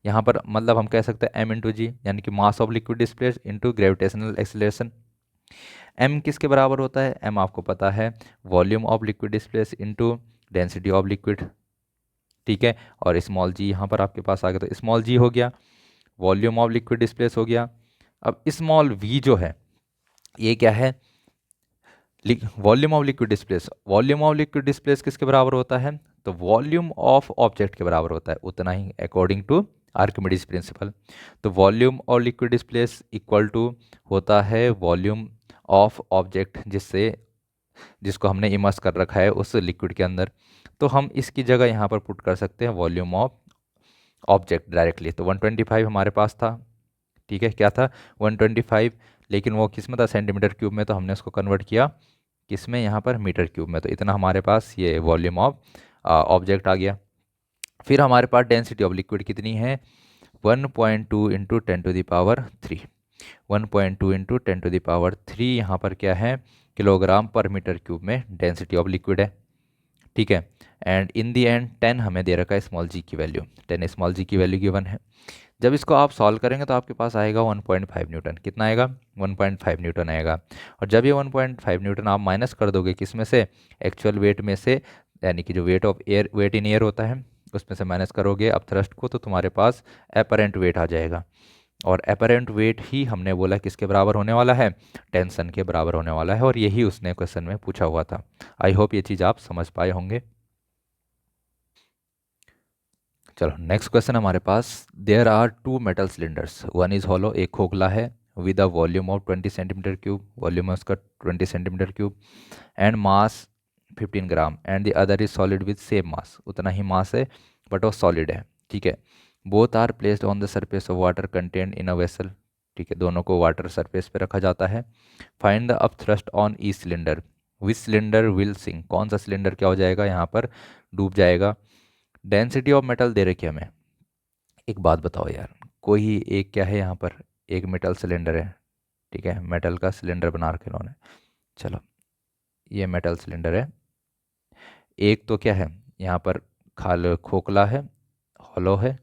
यहाँ पर मतलब हम कह सकते हैं m × g, यानी कि मास of liquid displace into gravitational acceleration. m किसके बराबर होता है? m आपको पता है volume of liquid displace into density of liquid, ठीक है। और स्मॉल जी यहाँ पर आपके पास आ गया, तो स्मॉल जी हो गया वॉल्यूम ऑफ लिक्विड डिस्प्लेस हो गया। अब स्मॉल v जो है ये क्या है? Volume of liquid displace. Volume of liquid displace किसके बराबर होता है? तो वॉल्यूम ऑफ ऑब्जेक्ट के बराबर होता है, उतना ही अकॉर्डिंग टू आर्किमिडीज प्रिंसिपल। तो volume of liquid displace equal to होता है वॉल्यूम ऑफ ऑब्जेक्ट जिसको हमने इमर्स कर रखा है उस लिक्विड के अंदर। तो हम इसकी जगह यहाँ पर पुट कर सकते हैं वॉल्यूम ऑफ ऑब्जेक्ट डायरेक्टली। तो 125 हमारे पास था, ठीक है, क्या था? 125। लेकिन वो किस में था? सेंटीमीटर क्यूब में। तो हमने उसको कन्वर्ट किया किस में? यहाँ पर मीटर क्यूब में। तो इतना हमारे पास ये वॉल्यूम ऑफ ऑब्जेक्ट आ गया। फिर हमारे पास डेंसिटी ऑफ लिक्विड कितनी है? 1.2 × 10⁻3। 1.2 × 10⁻3 यहाँ पर क्या है? किलोग्राम पर मीटर क्यूब में डेंसिटी ऑफ लिक्विड है, ठीक है। एंड इन दी एंड 10 हमें दे रखा है स्मॉल जी की वैल्यू, 10 स्मॉल जी की वैल्यू गिवन है। जब इसको आप सॉल्व करेंगे तो आपके पास आएगा 1.5 न्यूटन। कितना आएगा? 1.5 न्यूटन आएगा। और जब ये 1.5 न्यूटन आप माइनस कर दोगे किस में से? एक्चुअल वेट में से, यानी कि जो weight of air, weight in air होता है उसमें से माइनस करोगे अब थ्रस्ट को, तो तुम्हारे पास एपरेंट वेट आ जाएगा। और एपरेंट वेट ही हमने बोला किसके बराबर होने वाला है? टेंशन के बराबर होने वाला है। और यही उसने क्वेश्चन में पूछा हुआ था। आई होप ये चीज़ आप समझ पाए होंगे। चलो नेक्स्ट क्वेश्चन हमारे पास, there are 2 metal cylinders, one is hollow, एक खोखला है, with a volume of 20 centimetre cube, volume है उसका 20 centimetre cube, and mass 15 gram, and the other is solid with same mass, उतना ही मास है बट वो सॉलिड है, ठीक है। Both are placed on the surface of water content in a vessel, ठीक है, दोनों को वाटर सरफेस पे रखा जाता है। Find the up thrust on E cylinder, which cylinder will sink, कौन सा सिलेंडर क्या हो जाएगा यहाँ पर? डूब जाएगा। डेंसिटी ऑफ मेटल दे रखी है हमें। एक बात बताओ यार, कोई एक क्या है यहाँ पर? एक मेटल सिलेंडर है, ठीक है, मेटल का सिलेंडर बना रखे इन्होंने। चलो ये मेटल सिलेंडर है। एक तो क्या है यहाँ पर? खाल खोखला है, हॉलो है,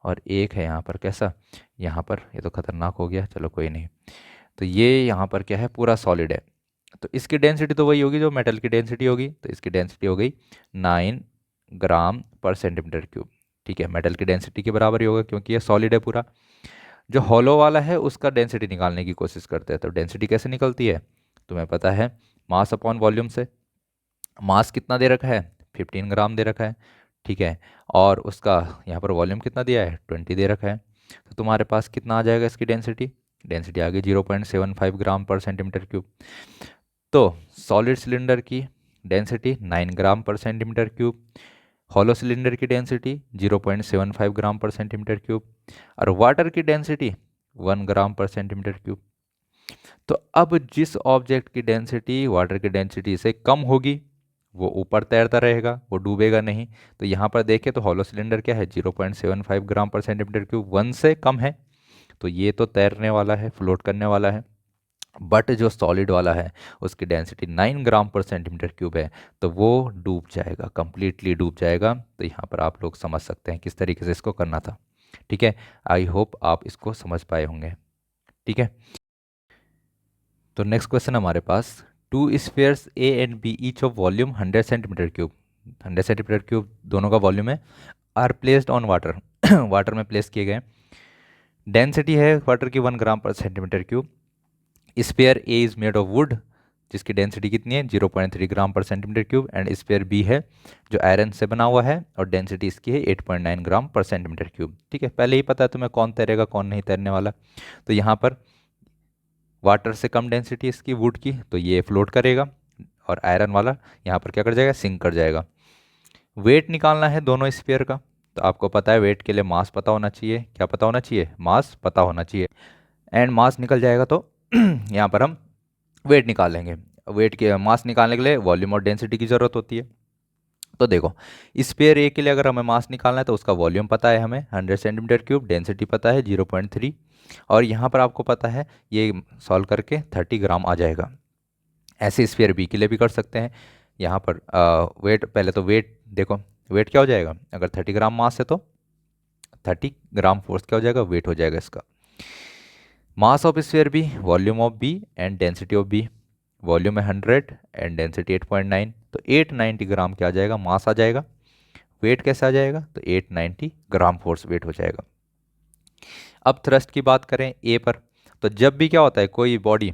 और एक है यहाँ पर कैसा, यहाँ पर ये तो खतरनाक हो गया, चलो कोई नहीं। तो ये यहाँ पर क्या है, पूरा सॉलिड है। तो इसकी डेंसिटी तो वही होगी जो मेटल की डेंसिटी होगी, तो इसकी डेंसिटी हो गई 9 ग्राम पर सेंटीमीटर क्यूब। ठीक है, मेटल की डेंसिटी के बराबर ही होगा क्योंकि ये सॉलिड है पूरा। जो हॉलो वाला है उसका डेंसिटी निकालने की कोशिश करते हैं, तो डेंसिटी कैसे निकलती है, तुम्हें पता है, मास अपॉन वॉल्यूम से। मास कितना दे रखा है, 15 ग्राम दे रखा है। ठीक है, और उसका यहाँ पर वॉल्यूम कितना दिया है, 20 दे रखा है। तो तुम्हारे पास कितना आ जाएगा इसकी डेंसिटी, डेंसिटी आ गई 0.75 ग्राम पर सेंटीमीटर क्यूब। तो सॉलिड सिलेंडर की डेंसिटी 9 ग्राम पर सेंटीमीटर क्यूब, हॉलो सिलेंडर की डेंसिटी 0.75 ग्राम पर सेंटीमीटर क्यूब, और वाटर की डेंसिटी 1 ग्राम पर सेंटीमीटर क्यूब। तो अब जिस ऑब्जेक्ट की डेंसिटी वाटर की डेंसिटी से कम होगी वो ऊपर तैरता रहेगा, वो डूबेगा नहीं। तो यहाँ पर देखें तो हॉलो सिलेंडर क्या है, 0.75 ग्राम पर सेंटीमीटर क्यूब, 1 से कम है, तो ये तो तैरने वाला है, फ्लोट करने वाला है। बट जो सॉलिड वाला है उसकी डेंसिटी 9 ग्राम पर सेंटीमीटर क्यूब है, तो वो डूब जाएगा, कंप्लीटली डूब जाएगा। तो यहाँ पर आप लोग समझ सकते हैं किस तरीके से इसको करना था। ठीक है, आई होप आप इसको समझ पाए होंगे। ठीक है, तो नेक्स्ट क्वेश्चन हमारे पास, two spheres A and B each of volume 100 centimetre cube, 100 centimetre cube दोनों का वॉल्यूम है, are placed on water, water में प्लेस किए गए। डेंसिटी है वाटर की 1 ग्राम पर centimetre cube. Sphere A is made of wood, जिसकी डेंसिटी कितनी है, 0.3 ग्राम पर centimetre cube, and sphere B है जो आयरन से बना हुआ है और डेंसिटी इसकी है 8.9 ग्राम पर सेंटीमीटर क्यूब। ठीक है, पहले ही पता है तुम्हें कौन तैरेगा कौन नहीं तैरने वाला। तो यहाँ पर वाटर से कम डेंसिटी इसकी वुड की, तो ये फ्लोट करेगा, और आयरन वाला यहाँ पर क्या कर जाएगा, सिंक कर जाएगा। वेट निकालना है दोनों स्फीयर का, तो आपको पता है वेट के लिए मास पता होना चाहिए, क्या पता होना चाहिए, मास पता होना चाहिए। एंड मास निकल जाएगा तो यहाँ पर हम वेट निकाल लेंगे। वेट के मास निकालने के लिए वॉल्यूम और डेंसिटी की ज़रूरत होती है। तो देखो, स्पेयर ए के लिए अगर हमें मास निकालना है तो उसका वॉल्यूम पता है हमें 100 सेंटीमीटर क्यूब, डेंसिटी पता है 0.3, और यहाँ पर आपको पता है ये सॉल्व करके 30 ग्राम आ जाएगा। ऐसे स्पेयर बी के लिए भी कर सकते हैं। यहाँ पर वेट, पहले तो वेट देखो, वेट क्या हो जाएगा, अगर 30 ग्राम मास है तो 30 ग्राम फोर्स क्या हो जाएगा, वेट हो जाएगा इसका। Mass of sphere B, volume of B, and density of B. Volume है 100 एंड डेंसिटी 8.9, तो 890 ग्राम क्या आ जाएगा, मास आ जाएगा। वेट कैसे आ जाएगा, तो 890 ग्राम फोर्स वेट हो जाएगा। अब थ्रस्ट की बात करें ए पर, तो जब भी क्या होता है कोई बॉडी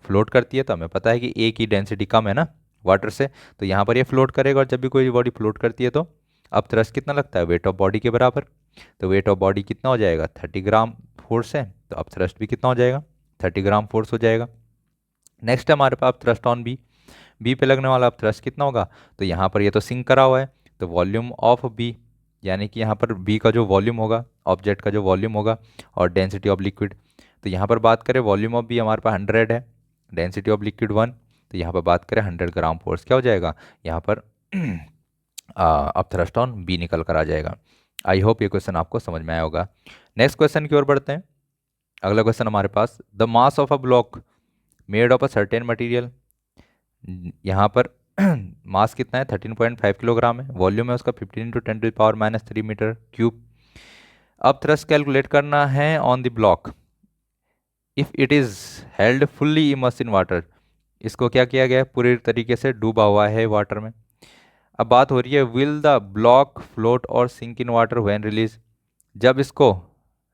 फ्लोट करती है तो हमें पता है कि ए की डेंसिटी कम है ना वाटर से, तो यहाँ पर ये फ्लोट करेगा, और जब भी कोई बॉडी फ्लोट करती है तो अब थ्रस्ट कितना लगता है, वेट ऑफ बॉडी के बराबर। तो वेट ऑफ बॉडी कितना हो जाएगा, 30 ग्राम फोर्स है, तो अब थ्रस्ट भी कितना हो जाएगा, 30 ग्राम फोर्स हो जाएगा। नेक्स्ट है हमारे पास थ्रस्ट ऑन बी, बी पे लगने वाला अब थ्रस्ट कितना होगा, तो यहाँ पर ये तो सिंक करा हुआ है, तो वॉल्यूम ऑफ बी, यानी कि यहाँ पर बी का जो वॉल्यूम होगा, ऑब्जेक्ट का जो वॉल्यूम होगा, और डेंसिटी ऑफ लिक्विड। तो यहाँ पर बात करें वॉल्यूम ऑफ बी हमारे पास 100 है, डेंसिटी ऑफ लिक्विड 1, तो यहाँ पर बात करें 100 ग्राम फोर्स क्या हो जाएगा यहाँ पर अब थ्रस्ट ऑन बी निकल कर आ जाएगा। आई होप ये क्वेश्चन आपको समझ में आया होगा। नेक्स्ट क्वेश्चन की ओर बढ़ते हैं। अगला क्वेश्चन हमारे पास, the mass of a block made of a certain material, यहाँ पर मास कितना है, 13.5 किलोग्राम है, वॉल्यूम है उसका 15 × 10⁻³ मीटर क्यूब। अब थ्रस्ट कैलकुलेट करना है on the block if it is held fully immerse in water. इसको क्या किया गया है, पूरी तरीके से डूबा हुआ है वाटर में। अब बात हो रही है, विल द ब्लॉक फ्लोट और sink in water when release, जब इसको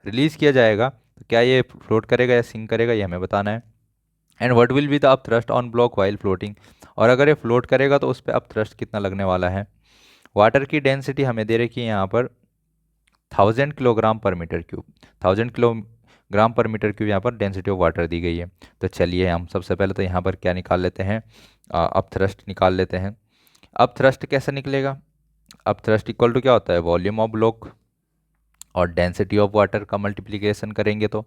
रिलीज किया जाएगा तो क्या ये फ्लोट करेगा या सिंक करेगा, ये हमें बताना है। And what will be the up thrust on block while floating, और अगर ये फ्लोट करेगा तो उस पर अप थ्रस्ट कितना लगने वाला है। वाटर की डेंसिटी हमें दे रखी है यहाँ पर 1000 किलोग्राम पर मीटर क्यूब, 1000 किलोग्राम पर मीटर क्यूब यहाँ पर डेंसिटी ऑफ वाटर दी गई है। तो चलिए हम सबसे पहले तो यहाँ पर क्या निकाल लेते हैं, अप थ्रस्ट निकाल लेते हैं। अब थ्रस्ट कैसे निकलेगा, अब थ्रस्ट इक्वल टू क्या होता है, वॉल्यूम ऑफ ब्लॉक और डेंसिटी ऑफ वाटर का मल्टीप्लिकेशन करेंगे तो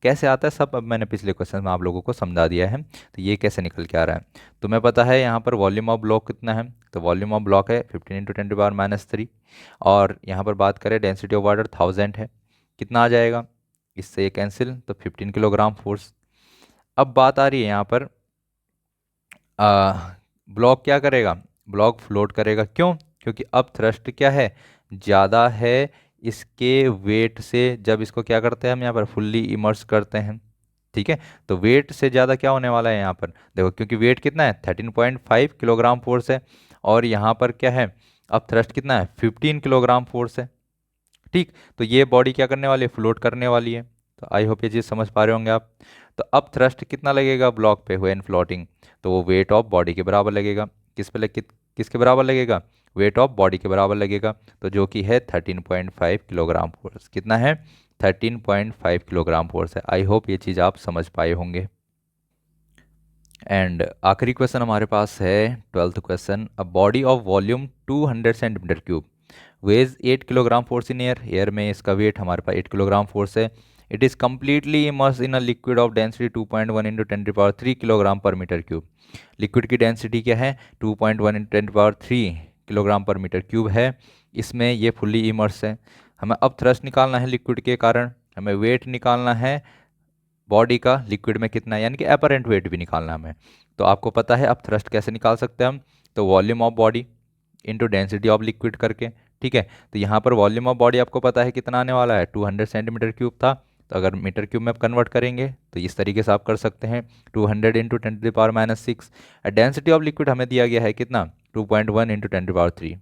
कैसे आता है सब, अब मैंने पिछले क्वेश्चन में आप लोगों को समझा दिया है। तो ये कैसे निकल के आ रहा है, तुम्हें पता है यहाँ पर वॉल्यूम ऑफ ब्लॉक कितना है, तो वॉल्यूम ऑफ ब्लॉक है 15 × 10⁻³ और यहाँ पर बात करें डेंसिटी ऑफ वाटर 1000 है, कितना आ जाएगा, इससे ये कैंसिल, तो 15 किलोग्राम फोर्स। अब बात आ रही है यहाँ पर ब्लॉक क्या करेगा, ब्लॉक फ्लोट करेगा, क्यों, क्योंकि अब थ्रस्ट क्या है, ज़्यादा है इसके वेट से जब इसको क्या करते हैं हम यहाँ पर फुल्ली इमर्स करते हैं, ठीक है, तो वेट से ज़्यादा क्या होने वाला है यहाँ पर, देखो क्योंकि वेट कितना है 13.5 किलोग्राम फोर्स है, और यहाँ पर क्या है अब थ्रस्ट कितना है 15 किलोग्राम फोर्स है, ठीक। तो ये बॉडी क्या करने वाली है, फ्लोट करने वाली है। तो आई होप ये चीज़ समझ पा रहे होंगे आप। तो अब थ्रस्ट कितना लगेगा ब्लॉक पे व्हेन फ्लोटिंग, तो वो वेट ऑफ बॉडी के बराबर लगेगा। किसके बराबर लगेगा, वेट ऑफ बॉडी के बराबर लगेगा, तो जो कि है 13.5 किलोग्राम फोर्स। कितना है 13.5 किलोग्राम फोर्स है। आई होप ये चीज़ आप समझ पाए होंगे। एंड आखिरी क्वेश्चन हमारे पास है 12th question, a body of volume 200 centimetre cube weighs 8 kilogram force in air, air में इसका वेट हमारे पास 8 किलोग्राम फोर्स है। It is completely immerse in a liquid of density 2.1 into 10³ kilogram पर मीटर क्यूब। लिक्विड की density क्या है 2.1 into 10³ kilogram पर मीटर क्यूब है। इसमें ये फुल्ली इमर्स है। हमें अब थ्रस्ट निकालना है लिक्विड के कारण, हमें वेट निकालना है बॉडी का लिक्विड में कितना है, यानी कि अपरेंट वेट भी निकालना है हमें। तो आपको पता है अब थ्रस्ट कैसे निकाल सकते हैं हम, तो volume of body into density of liquid करके, ठीक है। तो यहाँ पर वॉल्यूम ऑफ बॉडी आपको पता है कितना आने वाला है 200 सेंटीमीटर क्यूब था, तो अगर मीटर क्यूब में कन्वर्ट करेंगे तो इस तरीके से आप कर सकते हैं 200 इंटू 10⁻⁻⁶। डेंसिटी ऑफ लिक्विड हमें दिया गया है कितना 2.1 इंटू 10⁻3।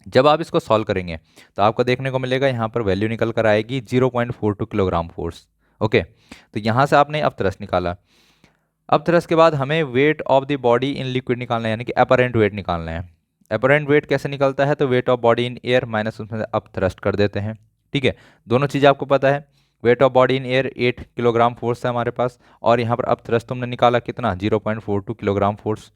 जब आप इसको सॉल्व करेंगे तो आपको देखने को मिलेगा यहाँ पर वैल्यू निकल कर आएगी 0.42 किलोग्राम फोर्स। ओके, तो यहाँ से आपने अब थ्रस्ट निकाला। अब थ्रस्ट के बाद हमें weight of the body in liquid निकालना है, यानी कि अपरेंट वेट निकालना है। अपरेंट वेट कैसे निकलता है, तो weight of body in air minus उसमें से अब थ्रस्ट कर देते हैं, ठीक है। दोनों चीज़ आपको पता है, wait of body in air 8 kilogram force है हमारे पास, और यहाँ पर अब थ्रस्ट तुमने निकाला कितना 0.42 किलोग्राम फोर्स।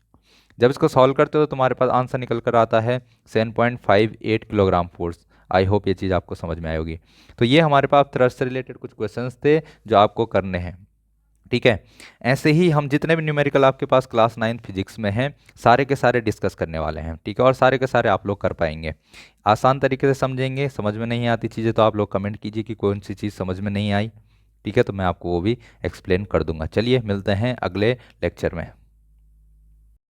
जब इसको सॉल्व करते हो तो तुम्हारे पास आंसर निकल कर आता है 7.58 किलोग्राम फोर्स। आई होप ये चीज़ आपको समझ में आई होगी। तो ये हमारे पास थ्रस्ट से रिलेटेड कुछ क्वेश्चंस थे जो आपको करने हैं, ठीक है। ऐसे ही हम जितने भी न्यूमेरिकल आपके पास क्लास 9 फिजिक्स में हैं सारे के सारे डिस्कस करने वाले हैं, ठीक है, और सारे के सारे आप लोग कर पाएंगे, आसान तरीके से समझेंगे। समझ में नहीं आती चीज़ें तो आप लोग कमेंट कीजिए कि कौन सी चीज़ समझ में नहीं आई, ठीक है, तो मैं आपको वो भी एक्सप्लेन कर दूंगा। चलिए मिलते हैं अगले लेक्चर में।